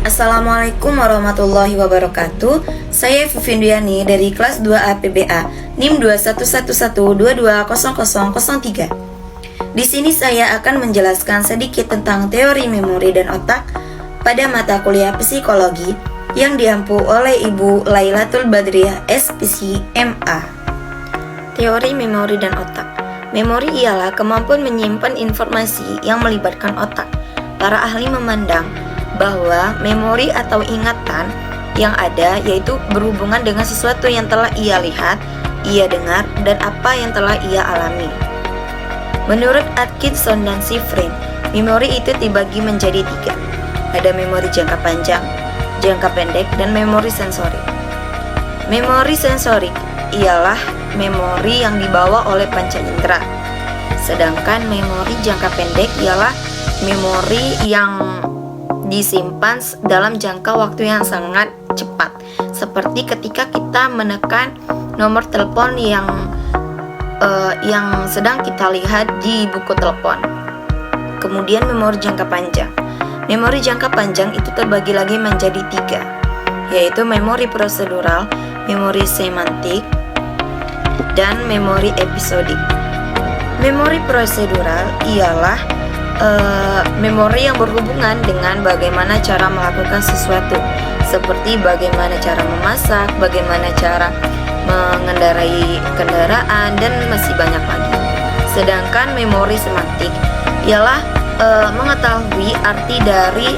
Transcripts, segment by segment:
Assalamualaikum warahmatullahi wabarakatuh. Saya Fufindiani dari kelas 2A PBA NIM 2111220003. Di sini saya akan menjelaskan sedikit tentang teori memori dan otak pada mata kuliah psikologi yang diampu oleh Ibu Lailatul Badriah SPC MA. Teori memori dan otak. Memori ialah kemampuan menyimpan informasi yang melibatkan otak. Para ahli memandang bahwa memori atau ingatan yang ada yaitu berhubungan dengan sesuatu yang telah ia lihat, ia dengar, dan apa yang telah ia alami. Menurut Atkinson dan Shiffrin, memori itu dibagi menjadi 3. Ada memori jangka panjang, jangka pendek, dan memori sensorik. Memori sensorik ialah memori yang dibawa oleh panca indera. Sedangkan memori jangka pendek ialah memori yang disimpan dalam jangka waktu yang sangat cepat, seperti ketika kita menekan nomor telepon yang sedang kita lihat di buku telepon. Kemudian memori jangka panjang. Memori jangka panjang itu terbagi lagi menjadi 3, yaitu memori prosedural, memori semantik, dan memori episodik. Memori prosedural ialah memori yang berhubungan dengan bagaimana cara melakukan sesuatu, seperti bagaimana cara memasak, bagaimana cara mengendarai kendaraan, dan masih banyak lagi. Sedangkan memori semantik ialah mengetahui arti dari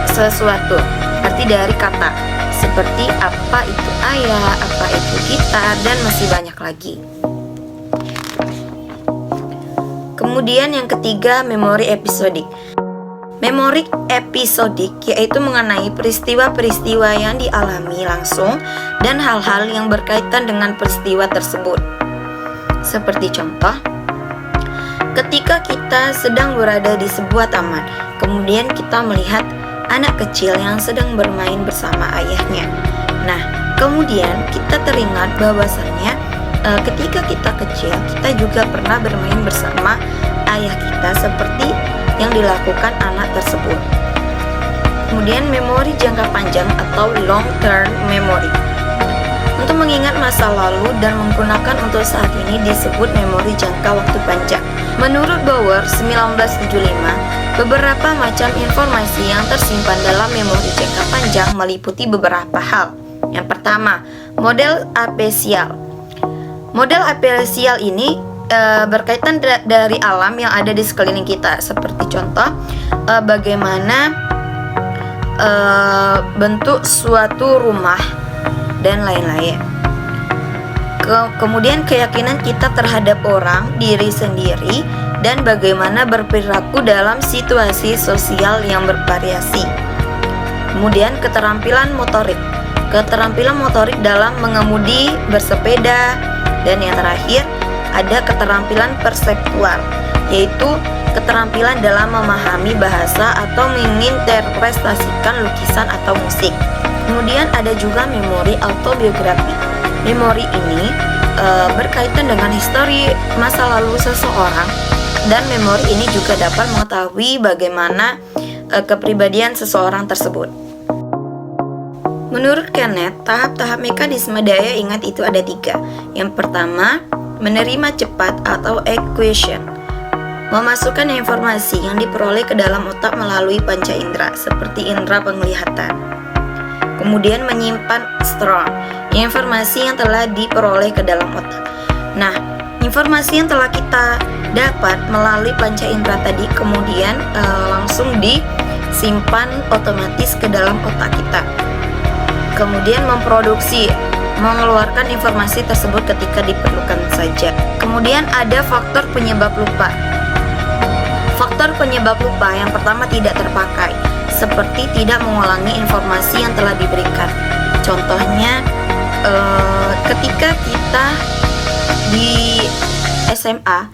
sesuatu, arti dari kata, seperti apa itu ayah, apa itu kita, dan masih banyak lagi. Kemudian yang ketiga, memori episodik. Memori episodik yaitu mengenai peristiwa-peristiwa yang dialami langsung dan hal-hal yang berkaitan dengan peristiwa tersebut. Seperti contoh, ketika kita sedang berada di sebuah taman, kemudian kita melihat anak kecil yang sedang bermain bersama ayahnya. Nah, kemudian kita teringat bahwasannya ketika kita kecil, kita juga pernah bermain bersama ayah kita seperti yang dilakukan anak tersebut. Kemudian memori jangka panjang atau long term memory. Untuk mengingat masa lalu dan menggunakan untuk saat ini disebut memori jangka waktu panjang. Menurut Bauer 1975, beberapa macam informasi yang tersimpan dalam memori jangka panjang meliputi beberapa hal. Yang pertama, model apesial. Model apesial ini berkaitan dari alam yang ada di sekeliling kita, seperti contoh bagaimana bentuk suatu rumah dan lain-lain. Kemudian keyakinan kita terhadap orang, diri sendiri, dan bagaimana berperilaku dalam situasi sosial yang bervariasi. Kemudian keterampilan motorik. Keterampilan motorik dalam mengemudi, bersepeda, dan yang terakhir ada keterampilan perseptual, yaitu keterampilan dalam memahami bahasa atau menginterpretasikan lukisan atau musik. Kemudian ada juga memori autobiografi. Memori ini berkaitan dengan histori masa lalu seseorang, dan memori ini juga dapat mengetahui bagaimana kepribadian seseorang tersebut. Menurut Kenneth, tahap-tahap mekanisme daya ingat itu ada 3. Yang pertama, menerima cepat atau acquisition, memasukkan informasi yang diperoleh ke dalam otak melalui panca indera seperti indera penglihatan. Kemudian menyimpan store, informasi yang telah diperoleh ke dalam otak. Nah, informasi yang telah kita dapat melalui panca indera tadi kemudian langsung disimpan otomatis ke dalam otak kita. Kemudian memproduksi, mengeluarkan informasi tersebut ketika diperlukan saja. Kemudian ada faktor penyebab lupa. Faktor penyebab lupa yang pertama tidak terpakai, seperti tidak mengulangi informasi yang telah diberikan. Contohnya, ketika kita di SMA,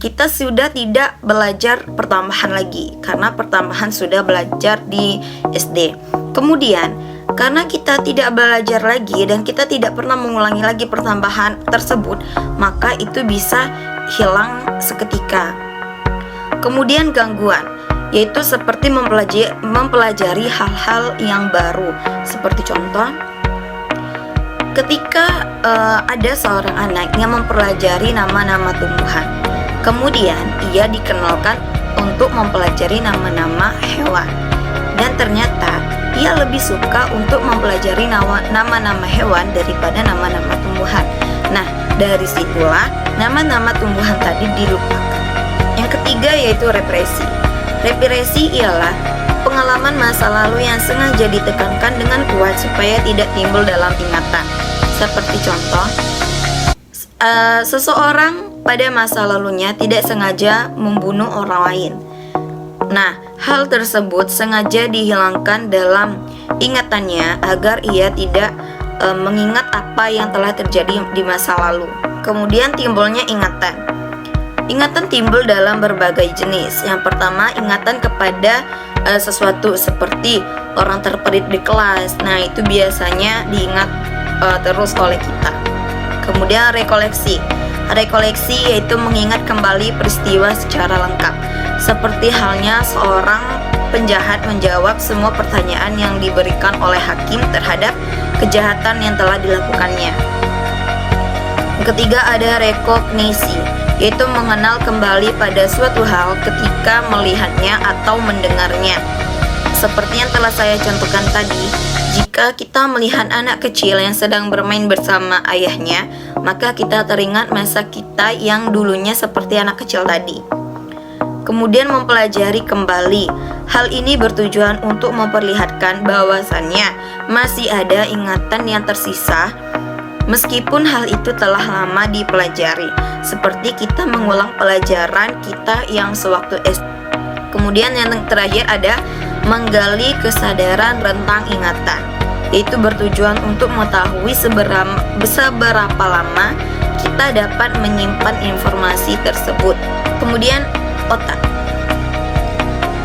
kita sudah tidak belajar pertambahan lagi, karena pertambahan sudah belajar di SD. Kemudian, karena kita tidak belajar lagi dan kita tidak pernah mengulangi lagi pertambahan tersebut, maka itu bisa hilang seketika. Kemudian gangguan. yaitu seperti mempelajari hal-hal yang baru. Seperti contoh, ketika ada seorang anak yang mempelajari nama-nama tumbuhan, kemudian ia dikenalkan untuk mempelajari nama-nama hewan, dan ternyata ia lebih suka untuk mempelajari nama-nama hewan daripada nama-nama tumbuhan. Nah, dari situlah nama-nama tumbuhan tadi dilupakan. Yang ketiga yaitu represi. Represi ialah pengalaman masa lalu yang sengaja ditekankan dengan kuat supaya tidak timbul dalam ingatan. Seperti contoh, seseorang pada masa lalunya tidak sengaja membunuh orang lain. Nah, hal tersebut sengaja dihilangkan dalam ingatannya agar ia tidak mengingat apa yang telah terjadi di masa lalu. Kemudian timbulnya ingatan. Ingatan timbul dalam berbagai jenis. Yang pertama, ingatan kepada sesuatu seperti orang terperit di kelas. Nah, itu biasanya diingat terus oleh kita. Kemudian rekoleksi. Rekoleksi yaitu mengingat kembali peristiwa secara lengkap. Seperti halnya seorang penjahat menjawab semua pertanyaan yang diberikan oleh hakim terhadap kejahatan yang telah dilakukannya. Yang ketiga ada rekognisi, yaitu mengenal kembali pada suatu hal ketika melihatnya atau mendengarnya. Seperti yang telah saya contohkan tadi, jika kita melihat anak kecil yang sedang bermain bersama ayahnya, maka kita teringat masa kita yang dulunya seperti anak kecil tadi. Kemudian mempelajari kembali. Hal ini bertujuan untuk memperlihatkan bahwasannya masih ada ingatan yang tersisa meskipun hal itu telah lama dipelajari, seperti kita mengulang pelajaran kita yang sewaktu SD. Kemudian yang terakhir ada menggali kesadaran rentang ingatan, yaitu bertujuan untuk mengetahui seberapa lama kita dapat menyimpan informasi tersebut. Kemudian otak.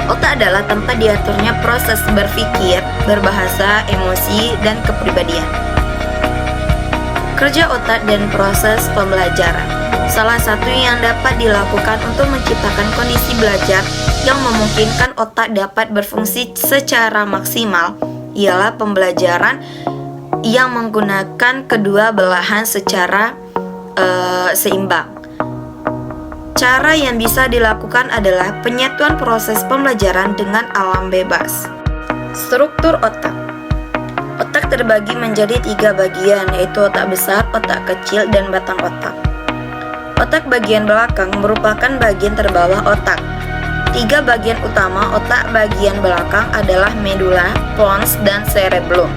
Otak adalah tempat diaturnya proses berpikir, berbahasa, emosi, dan kepribadian. Kerja otak dan proses pembelajaran. Salah satu yang dapat dilakukan untuk menciptakan kondisi belajar yang memungkinkan otak dapat berfungsi secara maksimal ialah pembelajaran yang menggunakan kedua belahan secara seimbang. Cara yang bisa dilakukan adalah penyatuan proses pembelajaran dengan alam bebas. Struktur otak. Otak terbagi menjadi 3 bagian, yaitu otak besar, otak kecil, dan batang otak. Otak bagian belakang merupakan bagian terbawah otak. 3 bagian utama otak bagian belakang adalah medula, pons, dan cerebellum.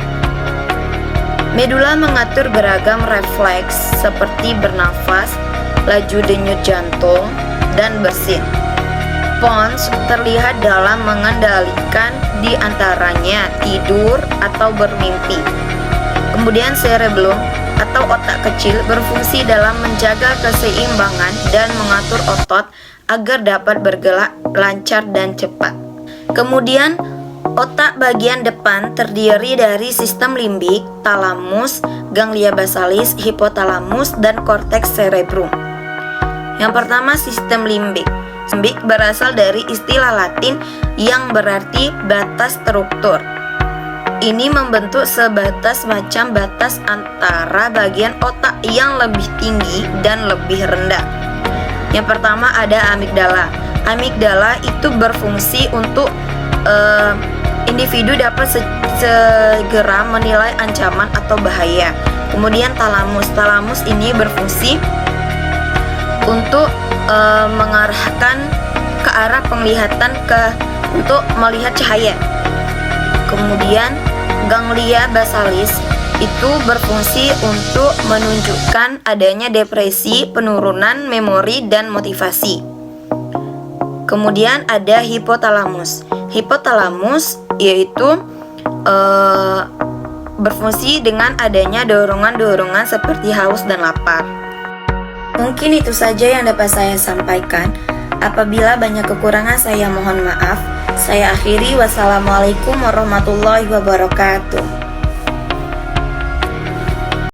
Medula mengatur beragam refleks seperti bernafas, laju denyut jantung, dan bersin. Pons terlihat dalam mengendalikan di antaranya tidur atau bermimpi. Kemudian cerebellum atau otak kecil berfungsi dalam menjaga keseimbangan dan mengatur otot agar dapat bergerak lancar dan cepat. Kemudian otak bagian depan terdiri dari sistem limbik, talamus, ganglia basalis, hipotalamus, dan korteks cerebrum. Yang pertama, sistem limbik. Limbik berasal dari istilah Latin yang berarti batas struktur. Ini membentuk sebatas macam batas antara bagian otak yang lebih tinggi dan lebih rendah. Yang pertama ada amigdala. Amigdala itu berfungsi untuk individu dapat segera menilai ancaman atau bahaya. Kemudian talamus. Talamus ini berfungsi untuk mengarahkan ke arah penglihatan untuk melihat cahaya. Kemudian ganglia basalis itu berfungsi untuk menunjukkan adanya depresi, penurunan memori, dan motivasi. Kemudian ada hipotalamus. Hipotalamus yaitu berfungsi dengan adanya dorongan-dorongan seperti haus dan lapar. Mungkin itu saja yang dapat saya sampaikan. Apabila banyak kekurangan saya mohon maaf. Saya akhiri, wassalamualaikum warahmatullahi wabarakatuh.